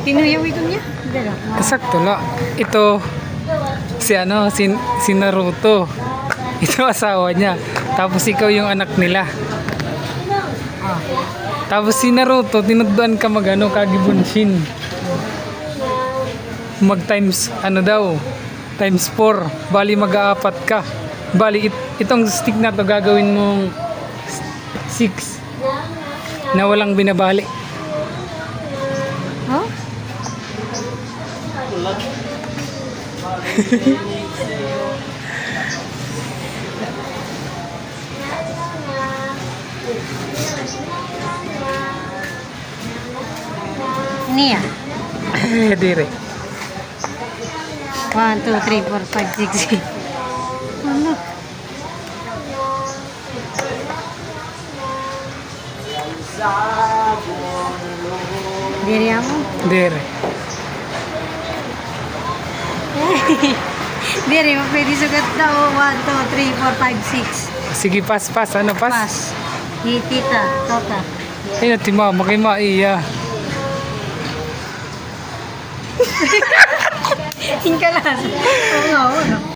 Tinuyaw ito niya. Sakto la. Ito, si Naruto. Ito asawa niya. Tapos ikaw yung anak nila. Tapos si Naruto, tinudduan ka kagibunshin. Mag times, times 4. Bali mag-aapat ka. Bali, itong stick na to gagawin mong 6. Na walang binabali. Oh? Nia. Dire. 1, 2, 3, 4, 5, 6. Ano? Diri ako? Dire. Diri, pwede sugat daw. 1, 2, 3, 4, 5, 6. Sige, pas. Ano, pas? Pas. Tita, tota. Ay, natima, makimaiya. Tingkalan. Oo nga, oo.